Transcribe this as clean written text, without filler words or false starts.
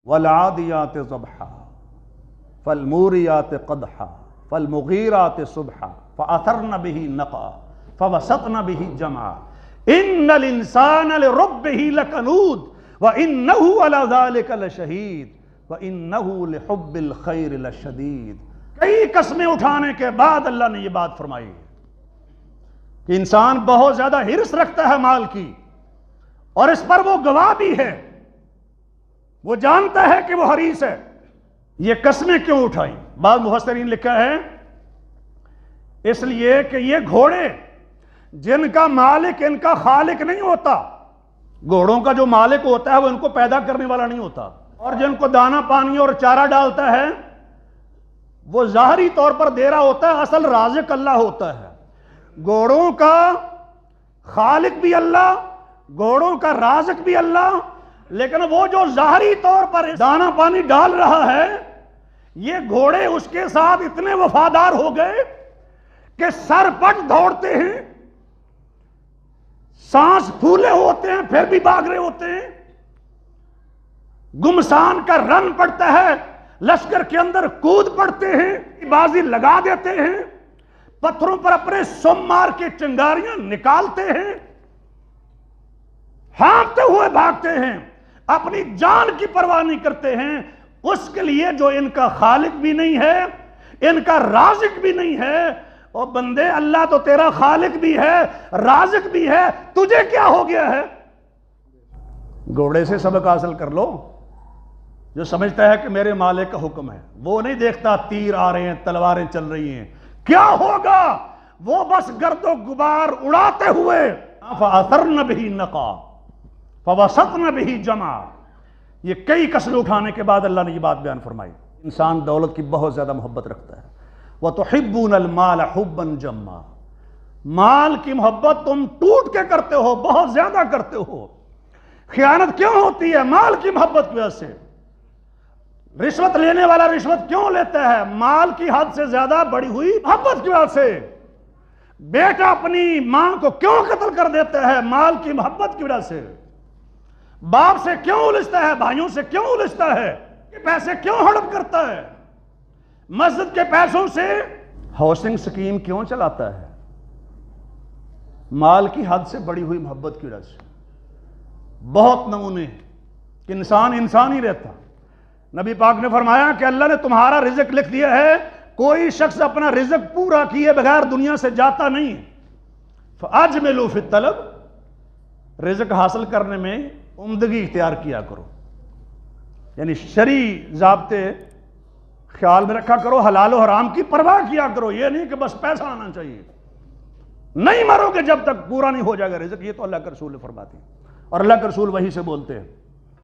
वलादियात ज़बहा फलमूरियात क़दहा फलमुगीरात सुबहा फ़अथरन बिही नक़ा फ़वसतन बिही जमा इन्नल इंसान लिरब्बिही लकनूद व इन्नहु अला ज़ालिका लशहीद व इन्नहु लिहुब्बिल खैर लशदीद। कई कस्में उठाने के बाद अल्लाह ने यह बात फरमाई कि इंसान बहुत ज्यादा हिर्स रखता है माल की, और इस पर वो गवाह भी है, वो जानता है कि वो हरीस है। ये कस्में क्यों उठाई? बाद मुफस्सिरीन लिखा है इसलिए कि ये घोड़े जिनका मालिक इनका खालिक नहीं होता, घोड़ों का जो मालिक होता है वो इनको पैदा करने वाला नहीं होता, और जिनको दाना पानी और चारा डालता है वो ज़ाहरी तौर पर दे रहा होता है, असल राज़िक अल्लाह होता है। घोड़ों का खालिक भी अल्लाह, घोड़ों का राज़िक भी अल्लाह, लेकिन वो जो ज़ाहरी तौर पर दाना पानी डाल रहा है, ये घोड़े उसके साथ इतने वफादार हो गए कि सरपट दौड़ते हैं, सांस फूले होते हैं फिर भी भाग रहे होते हैं, गुमसान का रन पड़ता है, लश्कर के अंदर कूद पड़ते हैं, बाजी लगा देते हैं, पत्थरों पर अपने सुम मार के चिंगारियां निकालते हैं, हाँफते हुए भागते हैं, अपनी जान की परवाह नहीं करते हैं। उसके लिए जो इनका खालिक भी नहीं है, इनका राज़िक भी नहीं है। और बंदे, अल्लाह तो तेरा खालिक भी है, राज़िक भी है, तुझे क्या हो गया है? घोड़े से सबक हासिल कर लो। जो समझता है कि मेरे मालिक का हुक्म है, वो नहीं देखता तीर आ रहे हैं, तलवारें चल रही हैं, क्या होगा, वो बस गर्दो गुबार उड़ाते हुए फ़अथरन बिही नक़ा फ़वसतन बिही जमा। ये कई कसर उठाने के बाद अल्लाह ने ये बात बयान फरमाई। इंसान दौलत की बहुत ज्यादा मोहब्बत रखता है। वह तुहिब्बूनल माल हुब्बन जम्मा, माल की मोहब्बत तुम टूट के करते हो, बहुत ज्यादा करते हो। खयानत क्यों होती है? माल की मोहब्बत की वजह से। रिश्वत लेने वाला रिश्वत क्यों लेता है? माल की हद से ज्यादा बढ़ी हुई मोहब्बत की वजह से। बेटा अपनी मां को क्यों कत्ल कर देता है? माल की मोहब्बत की वजह से। बाप से क्यों उलझता है? भाइयों से क्यों उलझता है? कि पैसे क्यों हड़प करता है? मस्जिद के पैसों से हाउसिंग स्कीम क्यों चलाता है? माल की हद से बढ़ी हुई मोहब्बत की वजह से। बहुत नमूने कि इंसान इंसान ही रहता। नबी पाक ने फरमाया कि अल्लाह ने तुम्हारा रिज़्क लिख दिया है, कोई शख्स अपना रिज़्क पूरा किए बगैर दुनिया से जाता नहीं। फअजमिलू फित तलब, रिज़्क हासिल करने में उम्दगी इख्तियार किया करो, यानी शरी ज़ाब्ते ख्याल में रखा करो, हलाल और हराम की परवाह किया करो। ये नहीं कि बस पैसा आना चाहिए, नहीं मरोगे जब तक पूरा नहीं हो जाएगा रिज़्क। ये तो अल्लाह के रसूल ने फरमाते हैं, और अल्लाह के रसूल वही से बोलते हैं।